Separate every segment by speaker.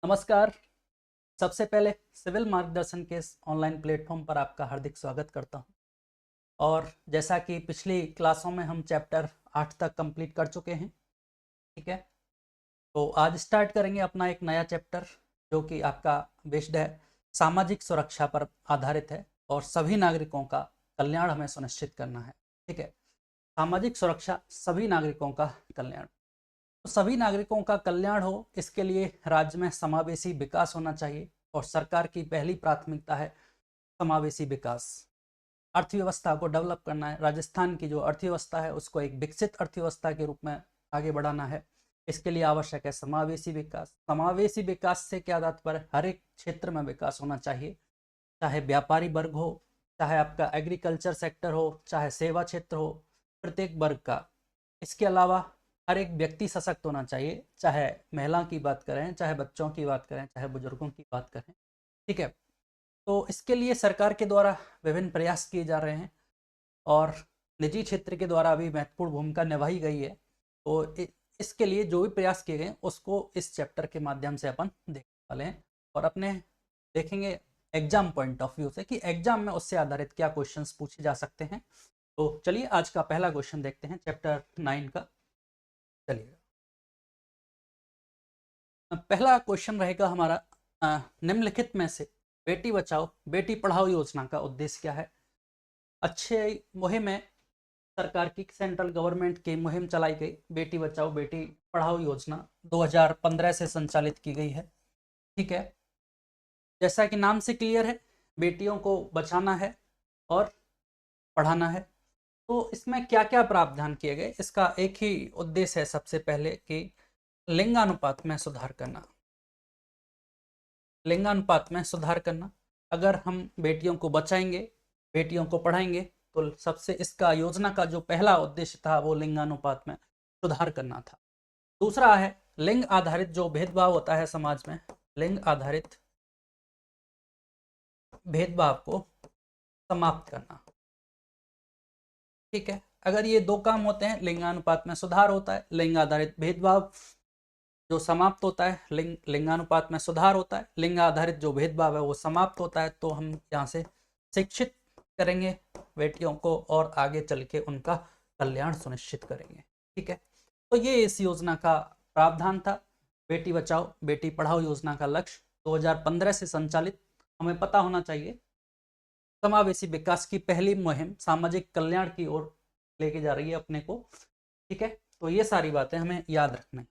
Speaker 1: नमस्कार। सबसे पहले सिविल मार्गदर्शन के इस ऑनलाइन प्लेटफॉर्म पर आपका हार्दिक स्वागत करता हूं। और जैसा कि पिछली क्लासों में हम चैप्टर 8 तक कंप्लीट कर चुके हैं, ठीक है। तो आज स्टार्ट करेंगे अपना एक नया चैप्टर जो कि आपका बेस्ड है, सामाजिक सुरक्षा पर आधारित है और सभी नागरिकों का कल्याण हमें सुनिश्चित करना है, ठीक है। सामाजिक सुरक्षा, सभी नागरिकों का कल्याण। तो सभी नागरिकों का कल्याण हो, इसके लिए राज्य में समावेशी विकास होना चाहिए और सरकार की पहली प्राथमिकता है समावेशी विकास। अर्थव्यवस्था को डेवलप करना है। राजस्थान की जो अर्थव्यवस्था है उसको एक विकसित अर्थव्यवस्था के रूप में आगे बढ़ाना है। इसके लिए आवश्यक है समावेशी विकास। समावेशी विकास से क्या तात्पर्य? हर एक क्षेत्र में विकास होना चाहिए, चाहे व्यापारी वर्ग हो, चाहे आपका एग्रीकल्चर सेक्टर हो, चाहे सेवा क्षेत्र हो, प्रत्येक वर्ग का। इसके अलावा हर एक व्यक्ति सशक्त होना चाहिए, चाहे महिला की बात करें, चाहे बच्चों की बात करें, चाहे बुजुर्गों की बात करें, ठीक है। तो इसके लिए सरकार के द्वारा विभिन्न प्रयास किए जा रहे हैं और निजी क्षेत्र के द्वारा भी महत्वपूर्ण भूमिका निभाई गई है। तो इसके लिए जो भी प्रयास किए गए उसको इस चैप्टर के माध्यम से अपन देखने वाले हैं और अपने देखेंगे एग्जाम पॉइंट ऑफ व्यू से कि एग्जाम में उससे आधारित क्या क्वेश्चंस पूछे जा सकते हैं। तो चलिए आज का पहला क्वेश्चन देखते हैं चैप्टर 9 का। चलिए पहला क्वेश्चन रहेगा हमारा, निम्नलिखित में से बेटी बचाओ बेटी पढ़ाओ योजना का उद्देश्य क्या है? अच्छे मुहिम में सरकार की सेंट्रल गवर्नमेंट की मुहिम चलाई गई, बेटी बचाओ बेटी पढ़ाओ योजना 2015 से संचालित की गई है, ठीक है। जैसा कि नाम से क्लियर है, बेटियों को बचाना है और पढ़ाना है। तो इसमें क्या क्या प्रावधान किए गए? इसका एक ही उद्देश्य है सबसे पहले कि लिंगानुपात में सुधार करना। लिंगानुपात में सुधार करना। अगर हम बेटियों को बचाएंगे, बेटियों को पढ़ाएंगे, तो सबसे इसका योजना का जो पहला उद्देश्य था वो लिंगानुपात में सुधार करना था। दूसरा है लिंग आधारित जो भेदभाव होता है समाज में, लिंग आधारित भेदभाव को समाप्त करना, ठीक है। अगर ये दो काम होते हैं, लिंगानुपात में सुधार होता है, लिंग आधारित भेदभाव जो समाप्त होता है, लिंगानुपात में सुधार होता है, लिंग आधारित जो भेदभाव है वो समाप्त होता है, तो हम यहाँ से शिक्षित करेंगे बेटियों को और आगे चल के उनका कल्याण सुनिश्चित करेंगे, ठीक है। तो ये इस योजना का प्रावधान था। बेटी बचाओ बेटी पढ़ाओ योजना का लक्ष्य 2015 से संचालित, हमें पता होना चाहिए, समावेशी विकास की पहली मुहिम सामाजिक कल्याण की ओर लेके जा रही है अपने को, ठीक है। तो ये सारी बातें हमें याद रखना है,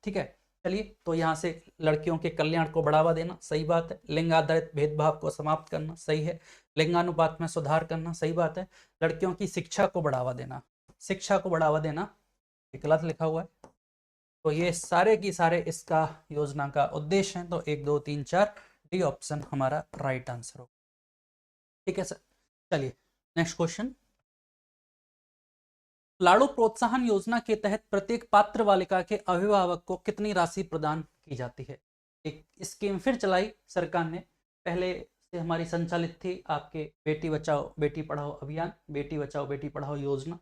Speaker 1: ठीक है। चलिए, तो यहाँ से लड़कियों के कल्याण को बढ़ावा देना, सही बात है। लिंग आधारित भेदभाव को समाप्त करना, सही है। लिंगानुपात में सुधार करना, सही बात है। लड़कियों की शिक्षा को बढ़ावा देना, शिक्षा को बढ़ावा देना, गलत लिखा हुआ है। तो ये सारे की सारे इसका योजना का उद्देश्य है। तो 1 2 3 4 डी ऑप्शन हमारा राइट आंसर होगा, ठीक है सर। चलिए नेक्स्ट क्वेश्चन। लाड़ू प्रोत्साहन योजना के तहत प्रत्येक पात्र बालिका के अभिभावक को कितनी राशि प्रदान की जाती है? एक स्कीम फिर चलाई सरकार ने, पहले से हमारी संचालित थी आपके बेटी बचाओ बेटी पढ़ाओ अभियान, बेटी बचाओ बेटी पढ़ाओ योजना।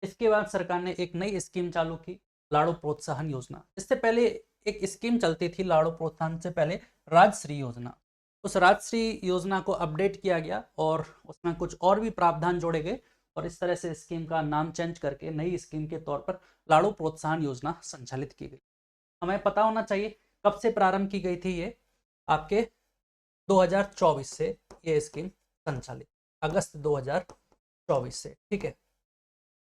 Speaker 1: इसके बाद सरकार ने एक नई स्कीम चालू की, लाड़ू प्रोत्साहन योजना। इससे पहले एक स्कीम चलती थी लाड़ू प्रोत्साहन से पहले, राजश्री योजना। उस राजश्री योजना को अपडेट किया गया और उसमें कुछ और भी प्रावधान जोड़े गए और इस तरह से स्कीम का नाम चेंज करके नई स्कीम के तौर पर लाड़ू प्रोत्साहन योजना संचालित की गई। हमें पता होना चाहिए कब से प्रारंभ की गई थी ये, आपके 2024 से ये स्कीम संचालित, अगस्त 2024 से, ठीक है।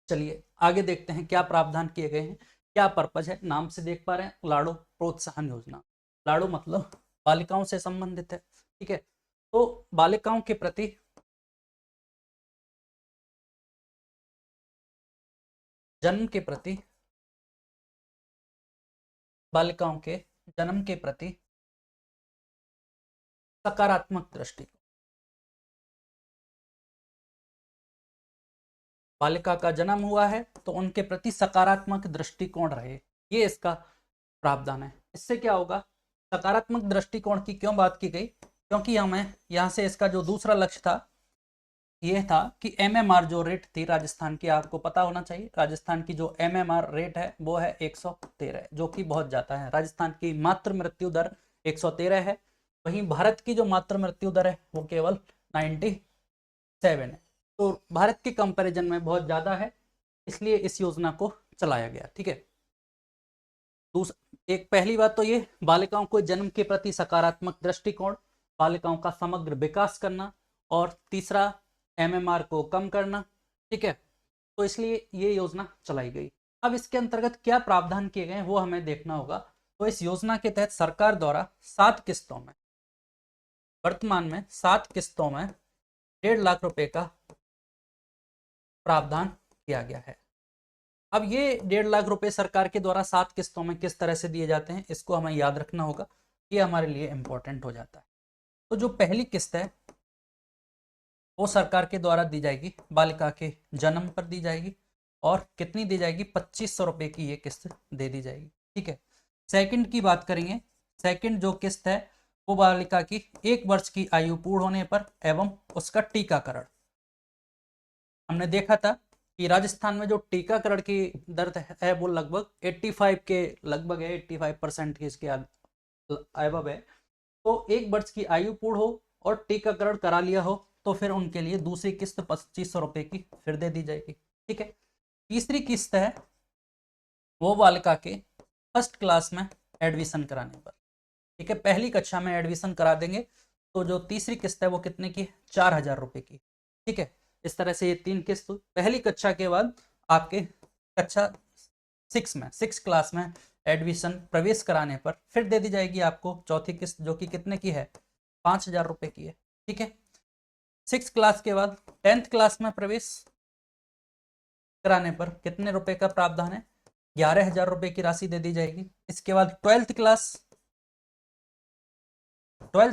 Speaker 1: चलिए आगे देखते हैं क्या प्रावधान किए गए हैं, क्या पर्पज है। नाम से देख पा रहे हैं लाड़ू प्रोत्साहन योजना, लाड़ू मतलब बालिकाओं से संबंधित है, ठीक है। तो बालिकाओं के प्रति जन्म के प्रति, बालिकाओं के जन्म के प्रति सकारात्मक दृष्टि, बालिका का जन्म हुआ है तो उनके प्रति सकारात्मक दृष्टिकोण रहे, ये इसका प्रावधान है। इससे क्या होगा, सकारात्मक दृष्टिकोण की क्यों बात की गई? क्योंकि हमें यहाँ से इसका जो दूसरा लक्ष्य था ये था कि एमएमआर जो रेट थी राजस्थान की, आपको पता होना चाहिए राजस्थान की जो एमएमआर रेट है वो है 113, जो कि बहुत ज़्यादा है। राजस्थान की मातृ मृत्यु दर 113 है। वहीं भारत की जो मातृ मृत्यु दर है वो केवल 97 है, तो भारत के कंपैरिजन में बहुत ज़्यादा है, इसलिए इस योजना को चलाया गया। ठीक है, एक पहली बात तो ये बालिकाओं को जन्म के प्रति सकारात्मक दृष्टिकोण, बालिकाओं का समग्र विकास करना, और तीसरा एमएमआर को कम करना। ठीक है, तो इसलिए ये योजना चलाई गई। अब इसके अंतर्गत क्या प्रावधान किए गए वो हमें देखना होगा। तो इस योजना के तहत सरकार द्वारा 7 किस्तों में, वर्तमान में 7 किस्तों में 1.5 लाख रुपए का प्रावधान किया गया है। अब ये 1.5 लाख रुपए सरकार के द्वारा 7 किस्तों में किस तरह से दिए जाते हैं, इसको हमें याद रखना होगा, ये हमारे लिए इंपॉर्टेंट हो जाता है। तो जो पहली किस्त है वो सरकार के द्वारा दी जाएगी, बालिका के जन्म पर दी जाएगी, और कितनी दी जाएगी, 2500 रुपए की ये किस्त दे दी जाएगी। ठीक है, सेकंड की बात करेंगे। सेकंड जो किस्त है वो बालिका की 1 वर्ष की आयु पूर्ण होने पर एवं उसका टीकाकरण। हमने देखा था कि राजस्थान में जो टीकाकरण की दर है वो लगभग 85 के लगभग है, 85% की इसके अबव है। तो 1 वर्ष की आयु पूर्ण हो और टीकाकरण करा लिया हो तो फिर उनके लिए दूसरी किस्त 2500 रुपए की फिर दे दी जाएगी। ठीक है, तीसरी किस्त है वो बालिका के फर्स्ट क्लास में एडमिशन कराने पर। ठीक है, पहली कक्षा में एडमिशन करा देंगे तो जो तीसरी किस्त है वो कितने की, 4000 रुपए की। ठीक है, इस तरह से ये 3 किस्त पहली कक्षा के बाद आपके कक्षा 6 में, 6 क्लास में एडमिशन प्रवेश कराने पर फिर दे दी जाएगी आपको चौथी किस्त, जो कि कितने की है, 5000 रुपए की है। ठीक है, 6 क्लास के बाद 10th क्लास में प्रवेश कराने पर कितने रुपए का प्रावधान है, 11000 रुपए की राशि दे दी जाएगी। इसके बाद 12th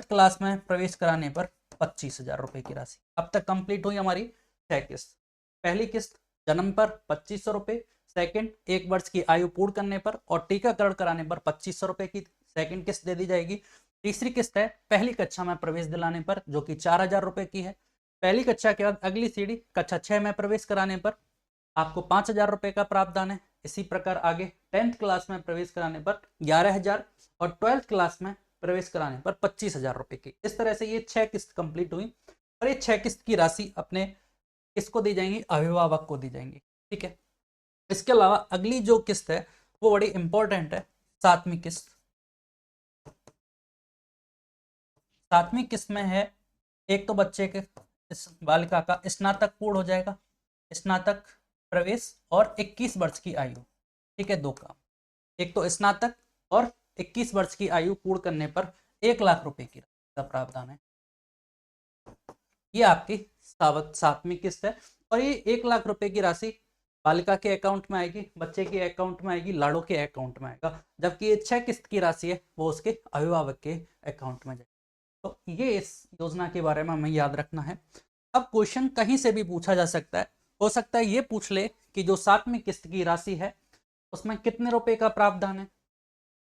Speaker 1: क्लास में प्रवेश कराने पर 25,000 रुपए की राशि। अब तक कंप्लीट हुई हमारी 6 किस्त। पहली किस्त जन्म पर 2500 रुपए, सेकंड 1 वर्ष की आयु पूर्ण करने पर और टीकाकरण कराने पर 2500 रुपए की सेकंड किस्त दे दी जाएगी। तीसरी किस्त है पहली कक्षा में प्रवेश दिलाने पर, जो कि 4000 रुपए की है। पहली कक्षा के बाद अगली सीढ़ी कक्षा 6 में प्रवेश कराने पर आपको 5000 रुपए का प्रावधान है। इसी प्रकार आगे 10th क्लास में प्रवेश कराने पर 11000 और 12th क्लास में प्रवेश कराने पर 25,000 रुपए की। इस तरह से ये 6 किस्त कंप्लीट हुई और ये 6 किस्त की राशि अपने किसको दी जाएंगी, अभिभावक को दी जाएंगी। ठीक है, इसके अलावा अगली जो किस्त है वो बड़ी इंपॉर्टेंट है, 7वीं किस्त। 7वीं किस्त में है, एक तो बच्चे के, इस बालिका का स्नातक पूर्ण हो जाएगा, स्नातक प्रवेश और 21 वर्ष की आयु। ठीक है, 2 काम, एक तो स्नातक और 21 वर्ष की आयु पूर्ण करने पर 1 लाख रुपए की का प्रावधान है। ये आपकी 7वीं किस्त है और ये 1 लाख रुपए की राशि बालिका के अकाउंट में आएगी, बच्चे के अकाउंट में आएगी, लाड़ो के अकाउंट में आएगा, जबकि ये 6 किस्त की राशि है वो उसके अभिभावक के अकाउंट में जाएगी। तो ये इस योजना के बारे में हमें याद रखना है। अब क्वेश्चन कहीं से भी पूछा जा सकता है, हो सकता है ये पूछ ले कि जो 7वीं किस्त की राशि है उसमें कितने रुपए का प्रावधान है,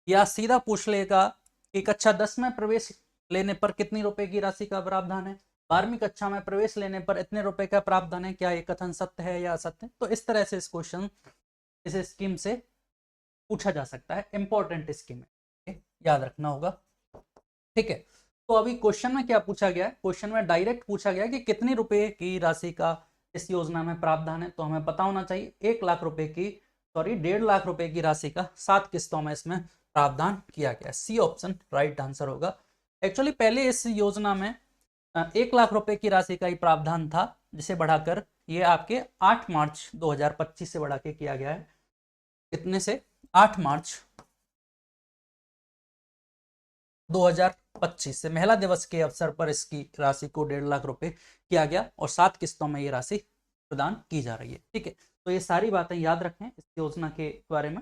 Speaker 1: या सीधा पूछ लेगा कि कक्षा 10 में प्रवेश लेने पर कितनी रुपए की राशि का प्रावधान है, 12वीं कक्षा में प्रवेश लेने पर इतने रुपए का प्रावधान है, क्या ये कथन सत्य है या असत्य। तो इस तरह से इस क्वेश्चन इस स्कीम से पूछा जा सकता है, इंपॉर्टेंट स्कीम है, याद रखना होगा। ठीक है, तो अभी क्वेश्चन में क्या पूछा गया है, क्वेश्चन में डायरेक्ट पूछा गया कि कितनी रुपए की राशि का इस योजना में प्रावधान है, तो हमें पता होना चाहिए 1 लाख रुपए की, सॉरी 1.5 लाख रुपए की राशि का 7 किस्तों में इसमें प्रावधान किया गया। सी ऑप्शन राइट आंसर होगा। एक्चुअली पहले इस योजना में 1 लाख रुपए की राशि का ही प्रावधान था, जिसे बढ़ाकर ये आपके 8 मार्च 2025 से बढ़ा के किया गया है। कितने से, 8 मार्च 2025 से महिला दिवस के अवसर पर इसकी राशि को 1.5 लाख रुपए किया गया और 7 किस्तों में ये राशि प्रदान की जा रही है। ठीक है, तो ये सारी बातें याद रखें इस योजना के बारे में।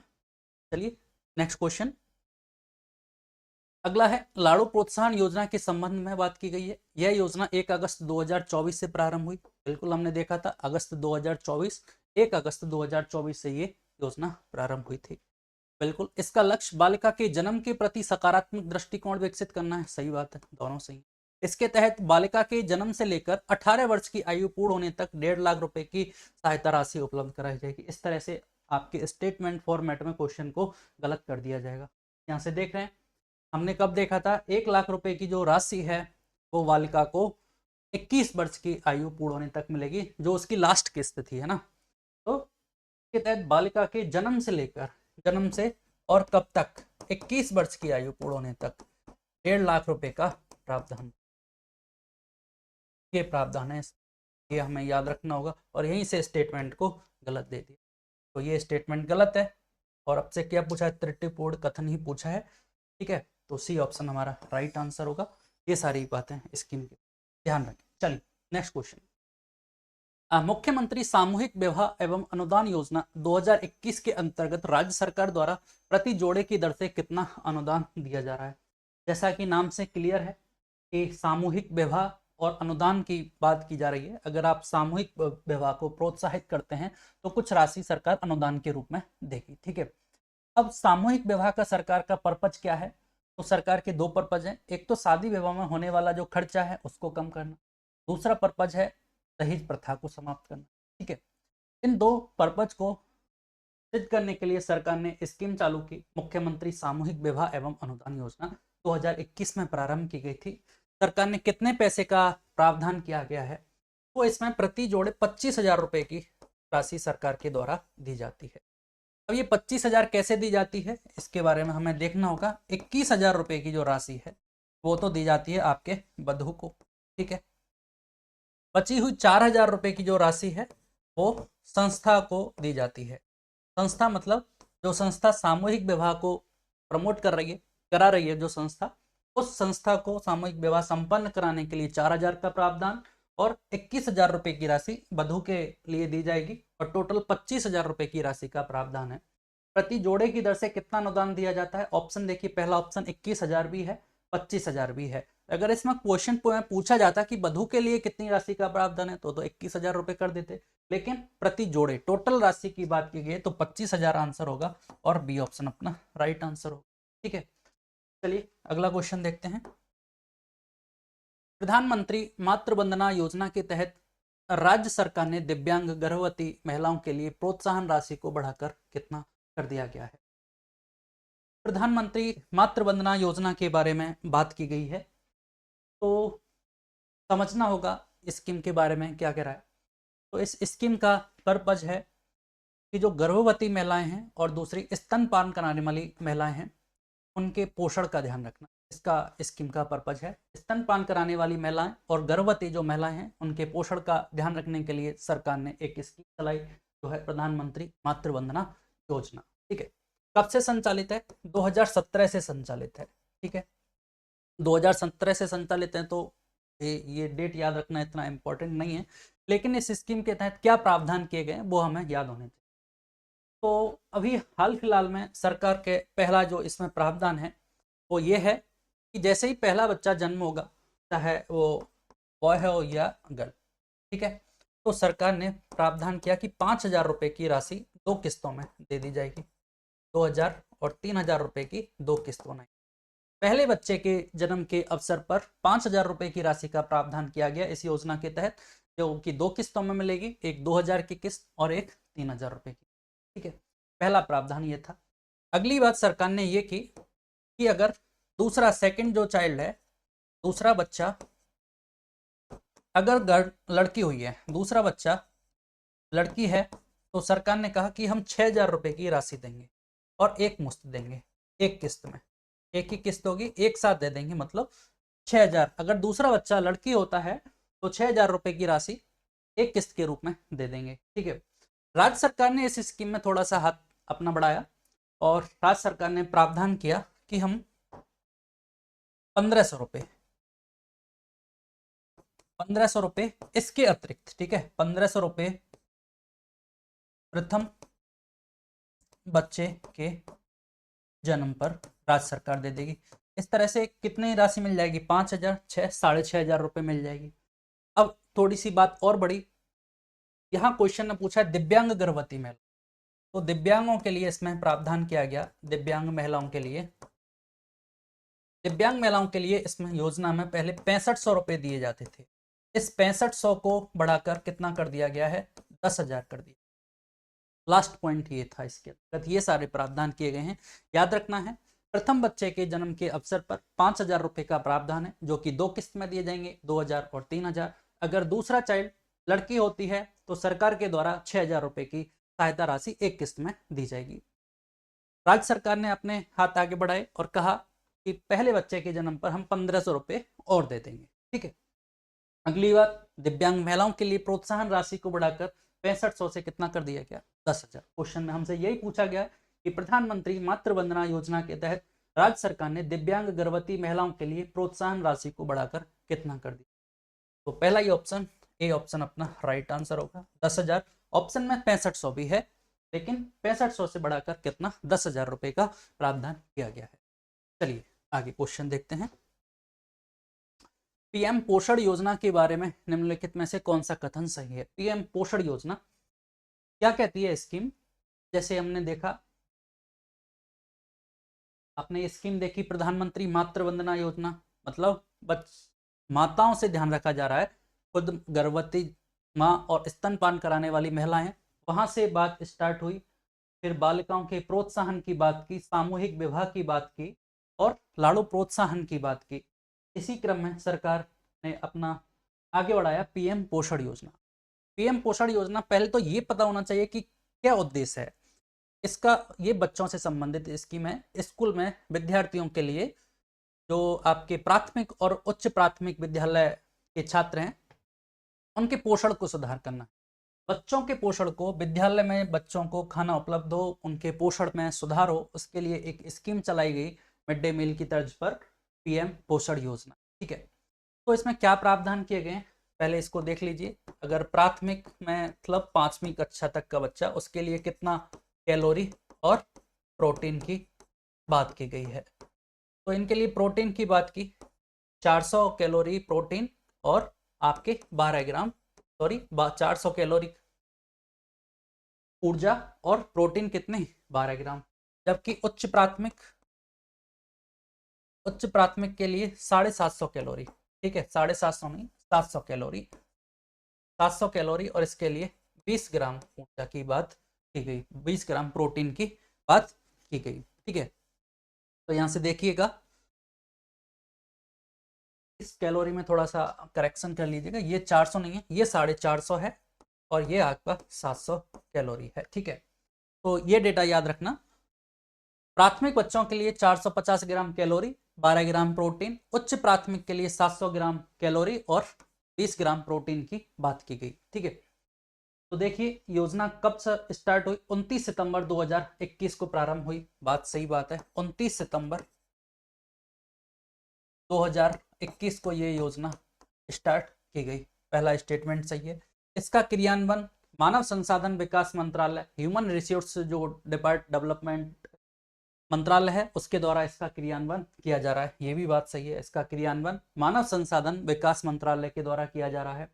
Speaker 1: चलिए नेक्स्ट क्वेश्चन, अगला है लाड़ू प्रोत्साहन योजना के संबंध में बात की गई है। यह योजना 1 अगस्त 2024 से प्रारंभ हुई। बिल्कुल हमने देखा था अगस्त 2024, 1 अगस्त 2024 से ये योजना प्रारंभ हुई थी। बिल्कुल, इसका लक्ष्य बालिका के जन्म के प्रति सकारात्मक दृष्टिकोण विकसित करना है। सही बात है, दोनों सही। इसके तहत बालिका के जन्म से लेकर 18 वर्ष की आयु पूर्ण होने तक 1.5 लाख रुपए की सहायता राशि उपलब्ध कराई जाएगी। इस तरह से आपके स्टेटमेंट फॉर्मेट में क्वेश्चन को गलत कर दिया जाएगा। यहाँ से देख रहे हैं हमने कब देखा था? 1 लाख रुपए की जो राशि है वो बालिका को 21 वर्ष की आयु पूर्ण होने तक मिलेगी, जो उसकी लास्ट किस्त थी, है ना। तो के तहत बालिका के जन्म से लेकर, जन्म से और कब तक, 21 वर्ष की आयु पूर्ण होने तक 1.5 लाख रुपए का प्रावधान, ये प्रावधान है, ये हमें याद रखना होगा। और यहीं से स्टेटमेंट को गलत दे दिया, तो ये स्टेटमेंट गलत है। और अब से क्या पूछा है? त्रुटिपूर्ण कथन ही पूछा है, ठीक है। तो सी ऑप्शन हमारा राइट आंसर होगा। ये सारी बातें स्कीम की ध्यान रखें। चलिए नेक्स्ट क्वेश्चन। मुख्यमंत्री सामूहिक विवाह एवं अनुदान योजना 2021 के अंतर्गत राज्य सरकार द्वारा प्रति जोड़े की दर से कितना अनुदान दिया जा रहा है? जैसा कि नाम से क्लियर है कि सामूहिक विवाह और अनुदान की बात की जा रही है। अगर आप सामूहिक विवाह को प्रोत्साहित करते हैं तो कुछ राशि सरकार अनुदान के रूप में देगी, ठीक है। अब सामूहिक विवाह का सरकार का पर्पज क्या है? तो सरकार के दो पर्पज हैं। एक तो शादी विवाह में होने वाला जो खर्चा है उसको कम करना, दूसरा पर्पज है दहेज प्रथा को समाप्त करना, ठीक है। इन दो पर्पज को सिद्ध करने के लिए सरकार ने स्कीम चालू की, मुख्यमंत्री सामूहिक विवाह एवं अनुदान योजना 2021 में प्रारंभ की गई थी। सरकार ने कितने पैसे का प्रावधान किया गया है? तो इसमें प्रति जोड़े 25,000 रुपए की राशि सरकार के द्वारा दी जाती है। अब ये 25,000 कैसे दी जाती है इसके बारे में हमें देखना होगा। 21,000 रुपए की जो राशि है वो तो दी जाती है आपके वधू को, ठीक है। बची हुई 4,000 रुपए की जो राशि है वो संस्था को दी जाती है। संस्था मतलब जो संस्था सामूहिक विवाह को प्रमोट कर रही है, करा रही है जो संस्था, उस संस्था को सामूहिक विवाह संपन्न कराने के लिए 4,000 का प्रावधान और 21,000 रुपए की राशि वधू के लिए दी जाएगी और टोटल 25,000 रुपए की राशि का प्रावधान है। प्रति जोड़े की दर से कितना अनुदान दिया जाता है? ऑप्शन देखिए, पहला ऑप्शन 21,000 भी है, 25,000 भी है। अगर इसमें क्वेश्चन पूछा जाता कि वधू के लिए कितनी राशि का प्रावधान है तो 21,000 रुपए कर देते, लेकिन प्रति जोड़े टोटल राशि की बात की गई तो 25,000 आंसर होगा और बी ऑप्शन अपना राइट आंसर होगा, ठीक है। चलिए अगला क्वेश्चन देखते हैं। प्रधानमंत्री मातृ वंदना योजना के तहत राज्य सरकार ने दिव्यांग गर्भवती महिलाओं के लिए प्रोत्साहन राशि को बढ़ाकर कितना कर दिया गया है? प्रधानमंत्री मातृ वंदना योजना के बारे में बात की गई है, तो समझना होगा स्कीम के बारे में क्या कह रहा है। तो इस स्कीम का पर्पज है कि जो गर्भवती महिलाएं हैं और दूसरी स्तनपान कराने वाली महिलाएं हैं उनके पोषण का ध्यान रखना, इसका स्कीम का पर्पज है। स्तनपान कराने वाली महिलाएं और गर्भवती जो महिलाएं हैं उनके पोषण का ध्यान रखने के लिए सरकार ने एक स्कीम चलाई जो है प्रधानमंत्री मातृ वंदना योजना, ठीक है। कब से संचालित है? 2017 से संचालित है, ठीक है। 2017 से संचालित है तो ये डेट याद रखना इतना इंपॉर्टेंट नहीं है, लेकिन इस स्कीम के तहत क्या प्रावधान किए गए वो हमें याद होने चाहिए। तो अभी हाल फिलहाल में सरकार के पहला जो इसमें प्रावधान है वो ये है कि जैसे ही पहला बच्चा जन्म होगा, चाहे वो बॉय हो या गर्ल, ठीक है, तो सरकार ने प्रावधान किया कि 5,000 रुपए की राशि 2 किस्तों में दे दी जाएगी। 2,000 और 3,000 रुपए की 2 किस्त बनाई। पहले बच्चे के जन्म के अवसर पर 5,000 रुपए की राशि का प्रावधान किया गया इस योजना के तहत, जो कि 2 किस्तों में मिलेगी, एक 2,000 की किस्त और एक 3,000 रुपए की, ठीक है। पहला प्रावधान ये था। अगली बात सरकार ने ये की कि अगर दूसरा सेकंड जो चाइल्ड है, दूसरा बच्चा अगर लड़की हुई है, दूसरा बच्चा लड़की है, तो सरकार ने कहा कि हम 6,000 रुपए की राशि देंगे और एक मुश्त देंगे, एक किस्त में, एक ही किस्त होगी, एक साथ दे देंगे, मतलब 6,000। अगर दूसरा बच्चा लड़की होता है तो 6,000 रुपए की राशि एक किस्त के रूप में दे देंगे, ठीक है। राज्य सरकार ने इस स्कीम में थोड़ा सा हाथ अपना बढ़ाया और राज्य सरकार ने प्रावधान किया कि हम 1,500 रुपए, 1,500 रुपए इसके अतिरिक्त, ठीक है, 1,500 रुपए प्रथम बच्चे के जन्म पर राज्य सरकार दे देगी। इस तरह से कितनी राशि मिल जाएगी? 5,000, 6,500 रुपए मिल जाएगी। अब थोड़ी सी बात और बड़ी, यहाँ क्वेश्चन ने पूछा दिव्यांग गर्भवती महिला, तो दिव्यांगों के लिए इसमें प्रावधान किया गया। दिव्यांग महिलाओं के लिए, दिव्यांग महिलाओं के लिए इसमें योजना में पहले 6,500 रुपए दिए जाते थे। इस 6,500 को बढ़ाकर कितना कर दिया गया है? 10,000 कर दिया। लास्ट पॉइंट ये था, इसके अंतर्गत ये सारे प्रावधान किए गए हैं। याद रखना है प्रथम बच्चे के जन्म के अवसर पर 5,000 रुपए का प्रावधान है, जो कि 2 किस्त में दिए जाएंगे, 2,000 और 3,000। अगर दूसरा चाइल्ड लड़की होती है तो सरकार के द्वारा 6,000 रुपए की सहायता राशि एक किस्त में दी जाएगी। राज्य सरकार ने अपने हाथ आगे बढ़ाए और कहा कि पहले बच्चे के जन्म पर हम 1,500 रुपए और दे देंगे। ठीक है। अगली बात, दिव्यांग महिलाओं के लिए प्रोत्साहन राशि को बढ़ाकर 6500 से कितना कर दिया गया, 10,000। क्वेश्चन में हमसे यही पूछा गया कि प्रधानमंत्री मातृ वंदना योजना के तहत राज्य सरकार ने दिव्यांग गर्भवती महिलाओं के लिए प्रोत्साहन राशि को बढ़ाकर कितना कर दिया। तो पहला ही ऑप्शन, ए ऑप्शन अपना राइट आंसर होगा, 10,000। ऑप्शन में 6500 भी है, लेकिन 6500 से बढ़ाकर कितना, 10,000 रुपए का प्रावधान किया गया है। चलिए आगे क्वेश्चन देखते हैं। पीएम पोषण योजना के बारे में निम्नलिखित में से कौन सा कथन सही है। पीएम पोषण योजना क्या कहती है स्कीम? जैसे हमने देखा, आपने स्कीम देखी प्रधानमंत्री मातृ वंदना योजना, मतलब माताओं से ध्यान रखा जा रहा है, खुद गर्भवती माँ और स्तनपान कराने वाली महिलाएं, वहां से बात स्टार्ट हुई। फिर बालिकाओं के प्रोत्साहन की बात की, सामूहिक विवाह की बात की और लाड़ू प्रोत्साहन की बात की। इसी क्रम में सरकार ने अपना आगे बढ़ाया पीएम पोषण योजना। पीएम पोषण योजना, पहले तो ये पता होना चाहिए कि क्या उद्देश्य है इसका। ये बच्चों से संबंधित स्कीम है। स्कूल में विद्यार्थियों के लिए, जो आपके प्राथमिक और उच्च प्राथमिक विद्यालय के छात्र हैं, उनके पोषण को सुधार करना, बच्चों के पोषण को, विद्यालय में बच्चों को खाना उपलब्ध हो, उनके पोषण में सुधार हो, उसके लिए एक स्कीम चलाई गई मिड डे मील की तर्ज पर, पीएम पोषण योजना। ठीक है। तो इसमें क्या प्रावधान किए गए हैं, पहले इसको देख लीजिए। अगर प्राथमिक में मतलब 5वीं कक्षा तक का बच्चा, उसके लिए कितना कैलोरी और प्रोटीन की बात की गई है। तो इनके लिए प्रोटीन की बात की, 400 कैलोरी प्रोटीन और आपके 12 ग्राम, सॉरी 400 कैलोरी ऊर्जा और प्रोटीन कितने, 12 ग्राम। जबकि उच्च प्राथमिक के लिए 750 कैलोरी। ठीक है, 750 नहीं, 700 कैलोरी, 700 कैलोरी और इसके लिए 20 ग्राम ऊर्जा की बात की गई, 20 ग्राम प्रोटीन की बात की गई। ठीक है। तो यहां से देखिएगा, इस कैलोरी में थोड़ा सा करेक्शन कर लीजिएगा, ये 400 नहीं है, ये 450 है और ये आपका 700 कैलोरी है। ठीक है। तो ये डेटा याद रखना। प्राथमिक बच्चों के लिए 450 ग्राम कैलोरी, 12 ग्राम प्रोटीन, उच्च प्राथमिक के लिए 700 ग्राम कैलोरी और 20 ग्राम प्रोटीन की बात की गई। ठीक है। तो देखिए योजना कब से स्टार्ट हुई, 29 सितंबर 2021 को प्रारंभ हुई। बात सही बात है, 29 सितंबर 2021 को ये योजना स्टार्ट की गई। पहला स्टेटमेंट सही है। इसका क्रियान्वयन मानव संसाधन विकास मंत्रालय, ह्यूमन रिसोर्स जो डेवलपमेंट मंत्रालय है, उसके द्वारा इसका क्रियान्वयन किया जा रहा है। ये भी बात सही है, इसका क्रियान्वयन मानव संसाधन विकास मंत्रालय के द्वारा किया जा रहा है।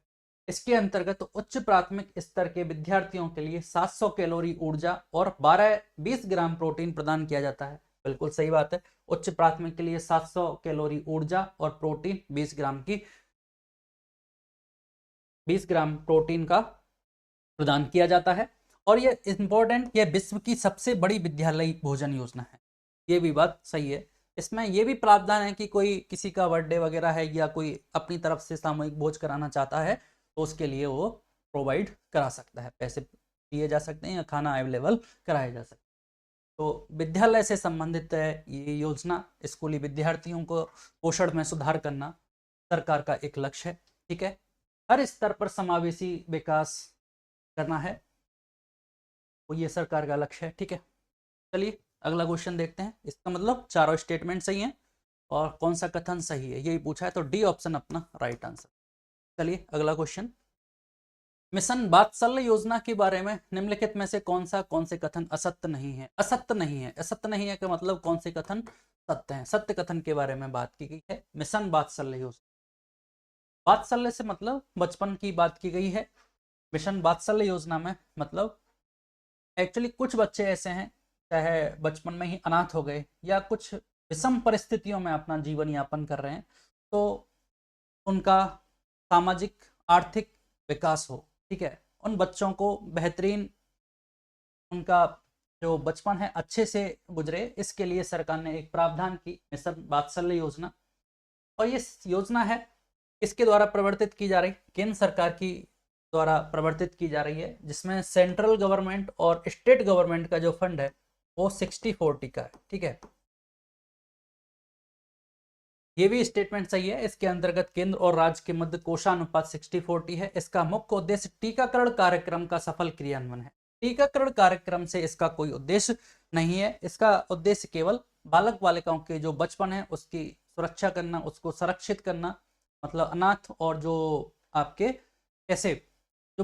Speaker 1: इसके अंतर्गत उच्च प्राथमिक स्तर के विद्यार्थियों के लिए 700 कैलोरी ऊर्जा और 20 ग्राम प्रोटीन प्रदान किया जाता है। बिल्कुल सही बात है, उच्च प्राथमिक के लिए 700 कैलोरी ऊर्जा और प्रोटीन 20 ग्राम प्रोटीन का प्रदान किया जाता है। और ये इंपॉर्टेंट, ये विश्व की सबसे बड़ी विद्यालय भोजन योजना है। ये भी बात सही है। इसमें ये भी प्रावधान है कि कोई किसी का बर्थडे वगैरह है या कोई अपनी तरफ से सामूहिक भोज कराना चाहता है तो उसके लिए वो प्रोवाइड करा सकता है, पैसे दिए जा सकते हैं या खाना अवेलेबल कराया जा सकता है। तो विद्यालय से संबंधित है ये योजना। स्कूली विद्यार्थियों को पोषण में सुधार करना सरकार का एक लक्ष्य है। ठीक है। हर स्तर पर समावेशी विकास करना है, तो ये सरकार का लक्ष्य है। ठीक है। चलिए अगला क्वेश्चन देखते हैं। इसका मतलब चारों स्टेटमेंट सही हैं और कौन सा कथन सही है यही पूछा है, तो डी ऑप्शन अपना राइट आंसर। चलिए अगला क्वेश्चन, मिशन वात्सल्य योजना के बारे में निम्नलिखित में से कौन से कथन असत्य नहीं है। असत्य नहीं है, असत्य नहीं है का मतलब कौन से कथन सत्य हैं। सत्य कथन के बारे में बात की गई है मिशन वात्सल्य योजना। वात्सल्य से मतलब बचपन की बात की गई है। मिशन वात्सल्य योजना में मतलब एक्चुअली कुछ बच्चे ऐसे हैं, चाहे बचपन में ही अनाथ हो गए या कुछ विषम परिस्थितियों में अपना जीवन यापन कर रहे हैं, तो उनका सामाजिक आर्थिक विकास हो। ठीक है। उन बच्चों को बेहतरीन उनका जो बचपन है अच्छे से गुजरे, इसके लिए सरकार ने एक प्रावधान की मिशन वात्सल्य योजना। और ये योजना है किसके द्वारा प्रवर्तित की जा रही, केंद्र सरकार की द्वारा प्रवर्तित की जा रही है, जिसमें सेंट्रल गवर्नमेंट और स्टेट गवर्नमेंट का जो फंड है वो 60-40 का है। ठीक है, ये भी स्टेटमेंट सही है। इसके अंतर्गत केंद्र और राज्य के मध्य कोषानुपात 60-40 है। इसका मुख्य उद्देश्य टीकाकरण कार्यक्रम का सफल क्रियान्वयन है। टीकाकरण कार्यक्रम से इसका कोई उद्देश्य नहीं है, इसका उद्देश्य केवल बालक बालिकाओं के जो बचपन है उसकी सुरक्षा करना, उसको संरक्षित करना, मतलब अनाथ और जो आपके ऐसे जो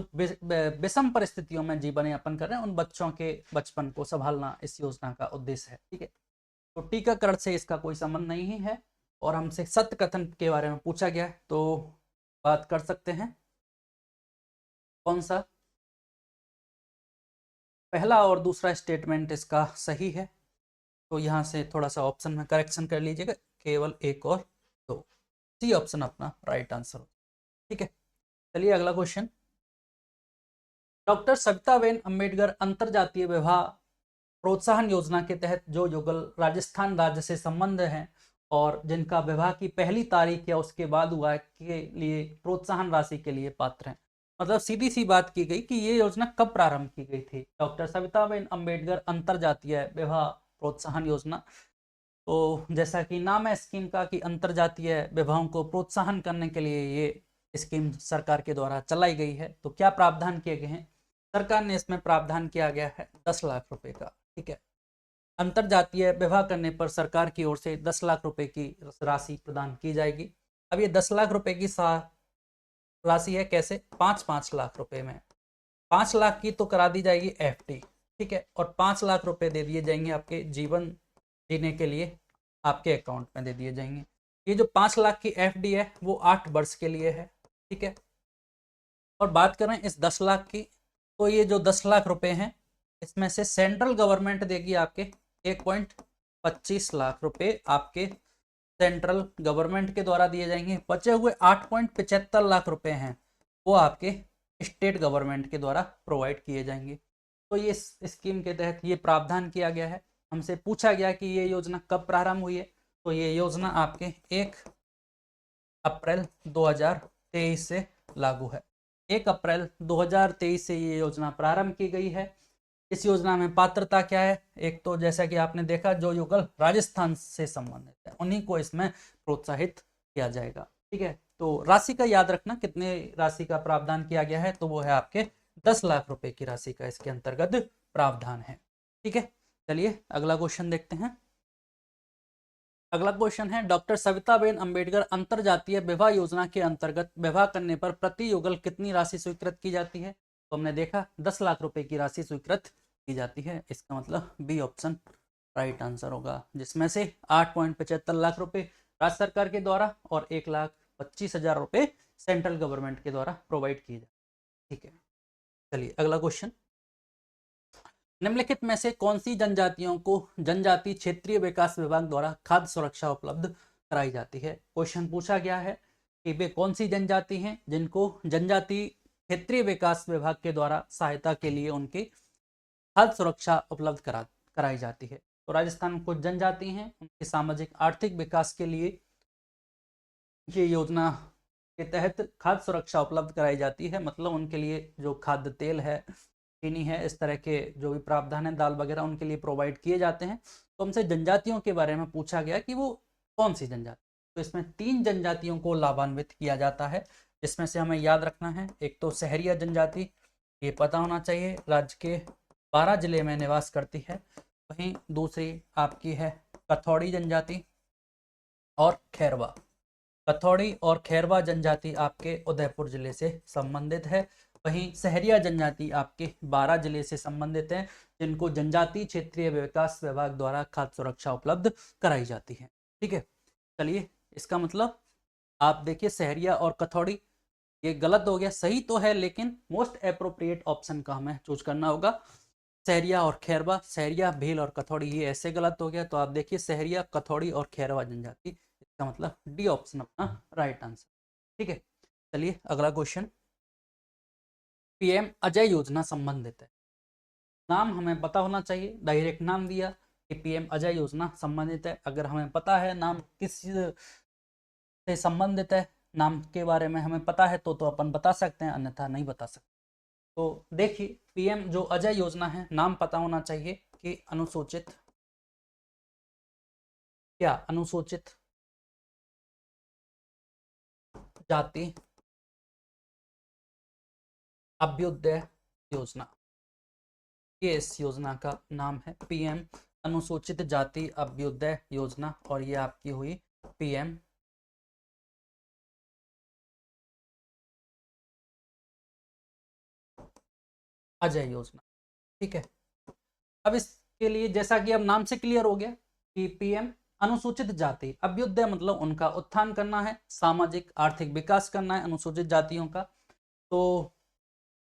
Speaker 1: विषम परिस्थितियों में जीवन यापन कर रहे हैं उन बच्चों के बचपन को संभालना इस योजना का उद्देश्य है। ठीक है, तो टीकाकरण से इसका कोई संबंध नहीं है। और हमसे सत्य कथन के बारे में पूछा गया है तो बात कर सकते हैं। कौन सा, पहला और दूसरा स्टेटमेंट इसका सही है, तो यहाँ से थोड़ा सा ऑप्शन में करेक्शन कर लीजिएगा, केवल एक और दो, सी ऑप्शन अपना राइट आंसर हो। ठीक है, चलिए अगला क्वेश्चन। डॉक्टर सविताबेन अम्बेडकर अंतरजातीय विवाह प्रोत्साहन योजना के तहत जो युगल राजस्थान राज्य से संबंध है और जिनका विवाह की पहली तारीख या उसके बाद हुआ के लिए प्रोत्साहन राशि के लिए पात्र हैं। मतलब सीधी सी बात की गई कि ये योजना कब प्रारंभ की गई थी, डॉक्टर सविताबेन अम्बेडकर अंतरजातीय विवाह प्रोत्साहन योजना। तो जैसा कि नाम है स्कीम का कि अंतरजातीय विवाहों को प्रोत्साहन करने के लिए ये स्कीम सरकार के द्वारा चलाई गई है। तो क्या प्रावधान किए गए हैं, सरकार ने इसमें प्रावधान किया गया है 10 लाख रुपए का। ठीक है, अंतरजातीय विवाह करने पर सरकार की ओर से 10 लाख रुपए की राशि प्रदान की जाएगी। अब ये 10 लाख रुपए की राशि है कैसे, 5-5 लाख रुपए में 5 लाख की तो करा दी जाएगी एफडी। ठीक है, और 5 लाख रुपए दे दिए जाएंगे आपके जीवन जीने के लिए, आपके अकाउंट में दे दिए जाएंगे। ये जो 5 लाख की एफडी है वो 8 वर्ष के लिए है। ठीक है, और बात करें इस 10 लाख की, तो ये जो 10 लाख रुपए हैं इसमें से सेंट्रल गवर्नमेंट देगी आपके 1.25 लाख रुपए, आपके सेंट्रल गवर्नमेंट के द्वारा दिए जाएंगे। बचे हुए 8.75 लाख रुपए हैं वो आपके स्टेट गवर्नमेंट के द्वारा प्रोवाइड किए जाएंगे। तो ये स्कीम के तहत ये प्रावधान किया गया है। हमसे पूछा गया कि ये योजना कब प्रारंभ हुई है, तो ये योजना आपके 1 अप्रैल 2023 से लागू है। 1 अप्रैल 2023 से ये योजना प्रारंभ की गई है। इस योजना में पात्रता क्या है, एक तो जैसा कि आपने देखा जो युगल राजस्थान से संबंधित है उन्हीं को इसमें प्रोत्साहित किया जाएगा। ठीक है, तो राशि का याद रखना, कितने राशि का प्रावधान किया गया है, तो वो है आपके 10 लाख रुपए की राशि का इसके अंतर्गत प्रावधान है। ठीक है, चलिए अगला क्वेश्चन देखते हैं। अगला क्वेश्चन है, डॉक्टर सविताबेन अम्बेडकर अंतरजातीय विवाह योजना के अंतर्गत विवाह करने पर प्रति युगल कितनी राशि स्वीकृत की जाती है, तो हमने देखा 10 लाख रुपए की राशि स्वीकृत की जाती है। इसका मतलब बी ऑप्शन राइट आंसर होगा, जिसमें से 8.75 लाख रुपए राज्य सरकार के द्वारा और 1,25,000 रुपए सेंट्रल गवर्नमेंट के द्वारा प्रोवाइड किए जाते। ठीक है, चलिए अगला क्वेश्चन। निम्नलिखित में से कौन सी जनजातियों को जनजाति क्षेत्रीय विकास विभाग द्वारा खाद्य सुरक्षा उपलब्ध कराई जाती है। क्वेश्चन पूछा गया है कि वे कौन सी जनजाति हैं जिनको जनजाति क्षेत्रीय विकास विभाग के द्वारा सहायता के लिए उनकी खाद्य सुरक्षा उपलब्ध कराई जाती है। तो राजस्थान में कुछ जनजाति हैं, उनके सामाजिक आर्थिक विकास के लिए ये योजना के तहत खाद्य सुरक्षा उपलब्ध कराई जाती है। मतलब उनके लिए जो खाद्य तेल है, चीनी है, इस तरह के जो भी प्रावधान है, दाल वगैरह उनके लिए प्रोवाइड किए जाते हैं। तो हमसे जनजातियों के बारे में पूछा गया कि वो कौन सी जनजाति, तो इसमें 3 जनजातियों को लाभान्वित किया जाता है, जिसमें से हमें याद रखना है। एक तो सहरिया जनजाति, ये पता होना चाहिए, राज्य के 12 जिले में निवास करती है। वहीं दूसरी आपकी है कथौड़ी जनजाति और खैरवा। कथौड़ी और खैरवा जनजाति आपके उदयपुर जिले से संबंधित है। वहीं सहरिया जनजाति आपके 12 जिले से संबंधित है, जिनको जनजाति क्षेत्रीय विकास विभाग द्वारा खाद्य सुरक्षा उपलब्ध कराई जाती है। ठीक है, चलिए इसका मतलब आप देखिए सहरिया और कथौड़ी, ये गलत हो गया, सही तो है लेकिन मोस्ट अप्रोप्रिएट ऑप्शन का हमें चूज करना होगा। सहरिया और खैरवा, सहरिया, भील और कथौड़ी, ये ऐसे गलत हो गया। तो आप देखिए सहरिया, कथौड़ी और खैरवा जनजाति, इसका मतलब डी ऑप्शन अपना राइट आंसर। ठीक है, चलिए अगला क्वेश्चन। पीएम अजय योजना संबंधित है। नाम हमें पता होना चाहिए, डायरेक्ट नाम दिया कि पीएम अजय योजना संबंधित है। अगर हमें पता है नाम किस से संबंधित है, नाम के बारे में हमें पता है तो अपन बता सकते हैं, अन्यथा नहीं बता सकते। तो देखिए पीएम जो अजय योजना है, नाम पता होना चाहिए कि अनुसूचित क्या, अनुसूचित जाति अभ्युदय योजना, ये इस योजना का नाम है, पीएम अनुसूचित जाति अभ्युदय योजना। और ये आपकी हुई पीएम अजय योजना। ठीक है, अब इसके लिए जैसा कि अब नाम से क्लियर हो गया कि पीएम अनुसूचित जाति अभ्युदय मतलब उनका उत्थान करना है, सामाजिक आर्थिक विकास करना है अनुसूचित जातियों का। तो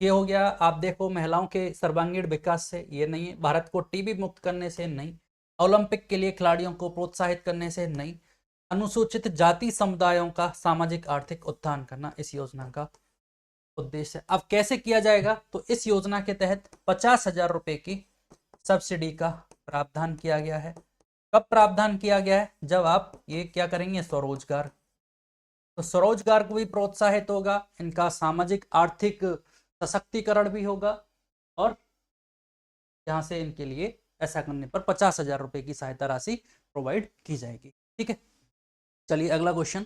Speaker 1: ये हो गया। आप देखो महिलाओं के सर्वांगीण विकास से, ये नहीं है, भारत को टीबी मुक्त करने से नहीं, ओलंपिक के लिए खिलाड़ियों को प्रोत्साहित करने से नहीं, अनुसूचित जाति समुदायों का सामाजिक आर्थिक उत्थान करना इस योजना का उद्देश्य है। अब कैसे किया जाएगा, तो इस योजना के तहत 50,000 रुपए की सब्सिडी का प्रावधान किया गया है। कब प्रावधान किया गया है, जब आप ये क्या करेंगे, स्वरोजगार, तो स्वरोजगार को भी प्रोत्साहित होगा, इनका सामाजिक आर्थिक सशक्तिकरण भी होगा, और यहाँ से इनके लिए ऐसा करने पर 50,000 रुपए की सहायता राशि प्रोवाइड की जाएगी। ठीक है, चलिए अगला क्वेश्चन।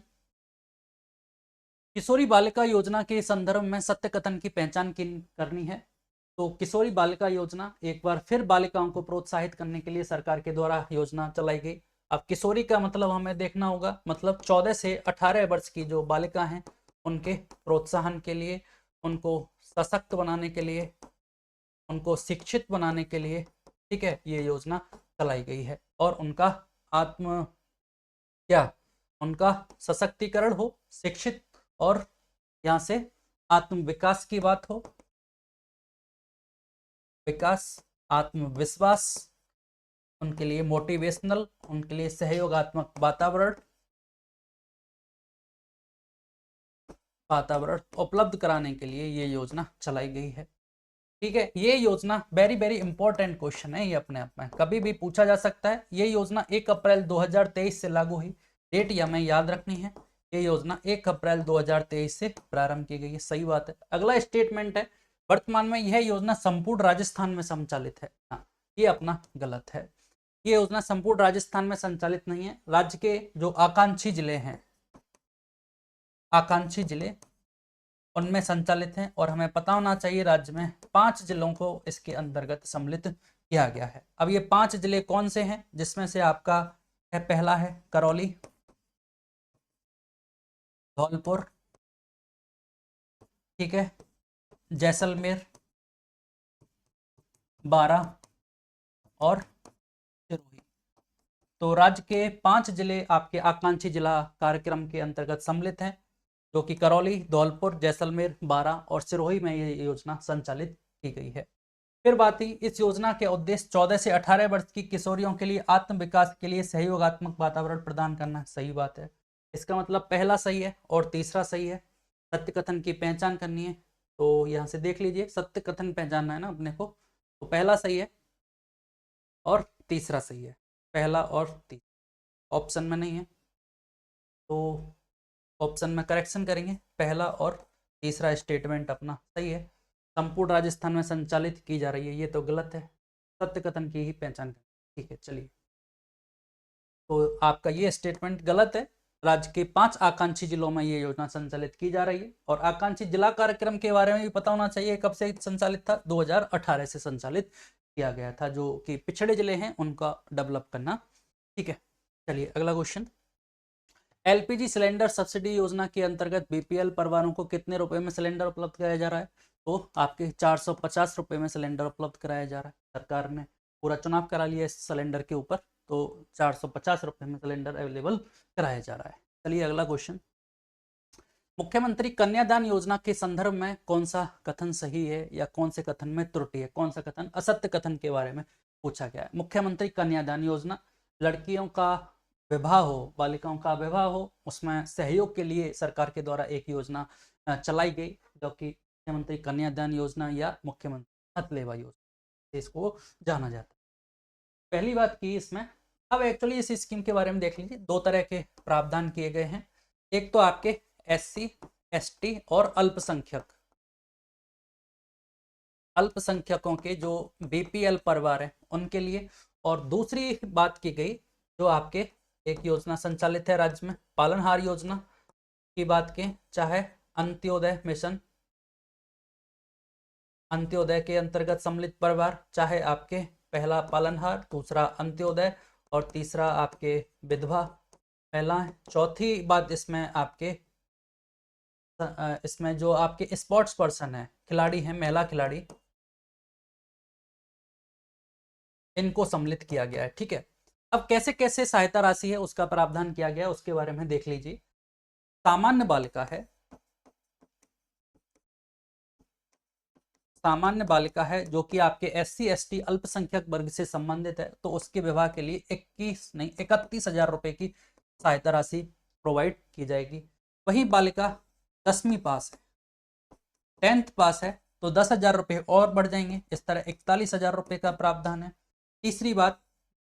Speaker 1: किशोरी बालिका योजना के संदर्भ में सत्य कथन की पहचान करनी है। तो किशोरी बालिका योजना एक बार फिर बालिकाओं को प्रोत्साहित करने के लिए सरकार के द्वारा योजना चलाई गई। अब किशोरी का मतलब हमें देखना होगा, मतलब 14 से 18 वर्ष की जो बालिका हैं उनके प्रोत्साहन के लिए, उनको सशक्त बनाने के लिए, उनको शिक्षित बनाने के लिए, ठीक है, ये योजना चलाई गई है। और उनका आत्म क्या, उनका सशक्तिकरण हो, शिक्षित, और यहाँ से आत्म विकास की बात हो, विकास, आत्मविश्वास, उनके लिए मोटिवेशनल, उनके लिए सहयोगात्मक वातावरण उपलब्ध कराने के लिए ये योजना चलाई गई है। ठीक है, ये योजना वेरी वेरी इंपॉर्टेंट क्वेश्चन है, ये अपने आप में कभी भी पूछा जा सकता है। ये योजना 1 अप्रैल 2023 से लागू हुई, डेट ये हमें याद रखनी है। ये योजना 1 अप्रैल 2023 से प्रारंभ की गई है, सही बात है। अगला स्टेटमेंट है, वर्तमान में यह योजना संपूर्ण राजस्थान में संचालित है। हाँ, ये अपना गलत है। ये योजना संपूर्ण राजस्थान में संचालित नहीं है, राज्य के जो आकांक्षी जिले हैं, आकांक्षी जिले, उनमें संचालित हैं। और हमें पता होना चाहिए राज्य में 5 जिलों को इसके अंतर्गत सम्मिलित किया गया है। अब ये 5 जिले कौन से हैं, जिसमें से आपका है, पहला है करौली, धौलपुर, ठीक है, जैसलमेर, बारां और सिरोही। तो राज्य के 5 जिले आपके आकांक्षी जिला कार्यक्रम के अंतर्गत सम्मिलित हैं, जो कि करौली, धौलपुर, जैसलमेर, बारां और सिरोही में ये योजना संचालित की गई है। फिर बात ही, इस योजना के उद्देश्य 14 से 18 वर्ष की किशोरियों के लिए आत्म विकास के लिए सहयोगात्मक वातावरण प्रदान करना, सही बात है। इसका मतलब पहला सही है और तीसरा सही है। सत्य कथन की पहचान करनी है, तो यहाँ से देख लीजिए, सत्य कथन पहचानना है ना अपने को, तो पहला सही है और तीसरा सही है, पहला और तीसरा ऑप्शन में नहीं है, तो ऑप्शन में करेक्शन करेंगे, पहला और तीसरा स्टेटमेंट अपना सही है। संपूर्ण राजस्थान में संचालित की जा रही है, ये तो गलत है, सत्य कथन की ही पहचान करें। ठीक है, चलिए, तो आपका ये स्टेटमेंट गलत है। राज्य के 5 आकांक्षी जिलों में ये योजना संचालित की जा रही है। और आकांक्षी जिला कार्यक्रम के बारे में भी पता होना चाहिए, कब से संचालित था, 2018 से संचालित किया गया था, जो कि पिछड़े जिले हैं उनका डेवलप करना। ठीक है, चलिए अगला क्वेश्चन। एलपीजी सिलेंडर सब्सिडी योजना के अंतर्गत बीपीएल परिवारों को कितने रुपए में सिलेंडर उपलब्ध कराया जा रहा है, तो आपके 450 रुपए में सिलेंडर उपलब्ध कराया जा रहा है। सरकार ने पूरा चुनाव करा लिया इस सिलेंडर के ऊपर, तो 450 रुपए में सिलेंडर अवेलेबल कराया जा रहा है। चलिए अगला क्वेश्चन। मुख्यमंत्री कन्यादान योजना के संदर्भ में कौन सा कथन सही है या कौन से कथन में त्रुटि है, कौन सा कथन असत्य कथन के बारे में पूछा गया है। मुख्यमंत्री कन्यादान योजना, लड़कियों का विवाह हो, बालिकाओं का विवाह हो, उसमें सहयोग के लिए सरकार के द्वारा एक योजना चलाई गई, जो कि मुख्यमंत्री कन्यादान योजना या मुख्यमंत्री हथलेवा योजना। से इसको जाना जाता है। पहली बात की इसमें। अब एक्चुअली इस स्कीम के बारे में देख लीजिए, दो तरह के प्रावधान किए गए हैं। एक तो आपके SC ST और अल्पसंख्यकों के जो BPL परिवार है उनके लिए। और दूसरी बात की गई जो आपके एक योजना संचालित है राज्य में, पालनहार योजना की बात की, चाहे अंत्योदय मिशन, अंत्योदय के अंतर्गत सम्मिलित परिवार, चाहे आपके पहला पालनहार, दूसरा अंत्योदय और तीसरा आपके विधवा महिलाएं। चौथी बात इसमें आपके इसमें जो आपके स्पोर्ट्स पर्सन है, खिलाड़ी हैं, महिला खिलाड़ी, इनको सम्मिलित किया गया है। ठीक है, अब कैसे कैसे सहायता राशि है उसका प्रावधान किया गया है उसके बारे में देख लीजिए। सामान्य बालिका है, सामान्य बालिका है जो कि आपके SC ST अल्पसंख्यक वर्ग से संबंधित है, तो उसके विवाह के लिए 21 नहीं 31,000 रुपए की सहायता राशि प्रोवाइड की जाएगी। वही बालिका 10वीं पास है, 10th पास है, तो 10,000 रुपये और बढ़ जाएंगे। इस तरह 41,000 रुपये का प्रावधान है। तीसरी बात,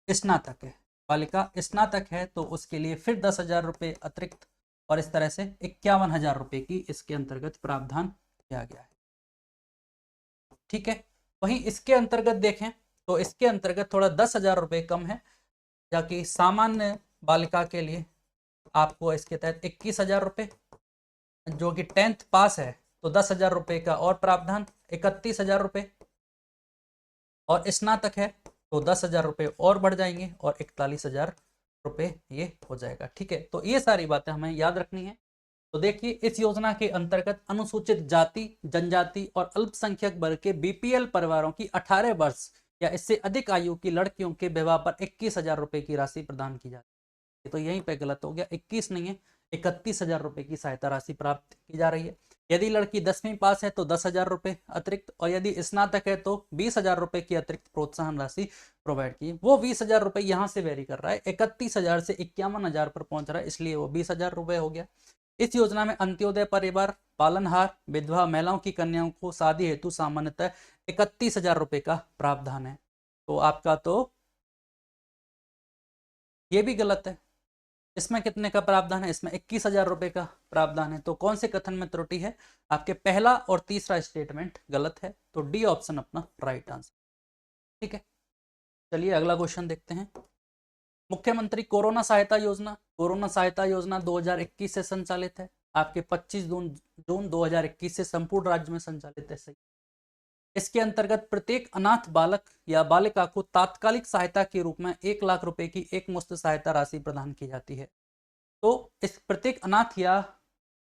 Speaker 1: स्नातक है, बालिका स्नातक है तो उसके लिए फिर 10,000 रुपये अतिरिक्त, और इस तरह से 51,000 रुपये की इसके अंतर्गत प्रावधान किया गया है। ठीक है, वहीं इसके अंतर्गत देखें तो इसके अंतर्गत थोड़ा 10,000 रुपये कम है, जबकि सामान्य बालिका के लिए आपको इसके तहत 21,000 रुपये, जो कि 10th पास है तो 10,000 रुपये का और प्रावधान 31,000 रुपये, और स्नातक है तो 10,000 रुपये और बढ़ जाएंगे और 41,000 रुपये ये हो जाएगा। ठीक है, तो ये सारी बातें हमें याद रखनी है। तो देखिए, इस योजना के अंतर्गत अनुसूचित जाति, जनजाति और अल्पसंख्यक वर्ग के BPL परिवारों की 18 वर्ष या इससे अधिक आयु की लड़कियों के विवाह पर 21,000 रुपये की राशि प्रदान की जाती है। तो यहीं पे गलत हो गया, 21 नहीं है, 31,000 रुपये की सहायता राशि प्राप्त की जा रही है। यदि लड़की 10वीं पास है तो 10,000 रुपये अतिरिक्त, और यदि स्नातक है तो 20,000 रुपये की अतिरिक्त प्रोत्साहन राशि प्रोवाइड की। वो 20,000 रुपये यहाँ से वेरी कर रहा है, 31,000 से 51,000 पर पहुंच रहा है, इसलिए वो 20,000 रुपये हो गया। इस योजना में अंत्योदय परिवार, पालनहार, विधवा महिलाओं की कन्याओं को शादी हेतु सामान्यतः 31,000 रुपये का प्रावधान है। तो आपका तो ये भी गलत है। इसमें कितने का प्रावधान है? इसमें 21,000 रुपये का प्रावधान है। तो कौन से कथन में त्रुटि है? आपके पहला और तीसरा स्टेटमेंट गलत है, तो डी ऑप्शन अपना राइट आंसर। ठीक है, चलिए अगला क्वेश्चन देखते हैं। मुख्यमंत्री कोरोना सहायता योजना, कोरोना सहायता योजना 2021 से संचालित है, आपके 25 जून 2021 से संपूर्ण राज्य में संचालित है। सही। इसके अंतर्गत प्रत्येक अनाथ बालक या बालिका को तात्कालिक सहायता के रूप में 1 लाख रुपए की एक मुश्त सहायता राशि प्रदान की जाती है। तो इस प्रत्येक अनाथ या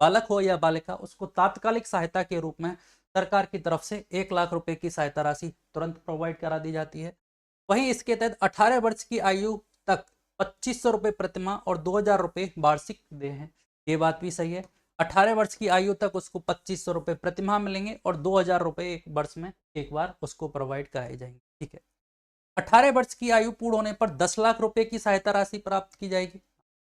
Speaker 1: बालक हो या बालिका, उसको तात्कालिक सहायता के रूप में सरकार की तरफ से 1 लाख रुपए की सहायता राशि तुरंत प्रोवाइड करा दी जाती है। वहीं इसके तहत 18 वर्ष की आयु तक 2,500 रुपये प्रतिमाह और 2,000 रुपये वार्षिक दे हैं। ये बात भी सही है, 18 वर्ष की आयु तक उसको 2,500 रुपये प्रतिमाह मिलेंगे और 2,000 रुपये एक वर्ष में एक बार उसको प्रोवाइड कराए जाएंगे। ठीक है, 18 वर्ष की आयु पूर्ण होने पर 10 लाख रुपए की सहायता राशि प्राप्त की जाएगी।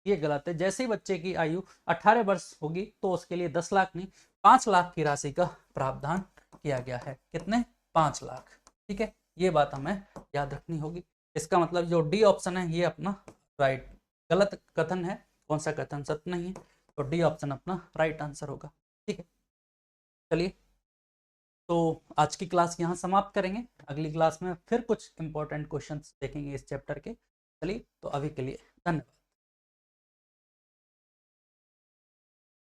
Speaker 1: ये गलत है, जैसे ही बच्चे की आयु 18 वर्ष होगी तो उसके लिए 10 लाख नहीं 5 लाख की राशि का प्रावधान किया गया है। कितने? 5 लाख। ठीक है, ये बात हमें याद रखनी होगी। इसका मतलब जो डी ऑप्शन है ये अपना राइट, गलत कथन है, कौन सा कथन सत्य नहीं है, तो डी ऑप्शन अपना राइट आंसर होगा। ठीक है, चलिए तो आज की क्लास यहाँ समाप्त करेंगे। अगली क्लास में फिर कुछ इंपॉर्टेंट क्वेश्चंस देखेंगे इस चैप्टर के। चलिए, तो अभी के लिए धन्यवाद।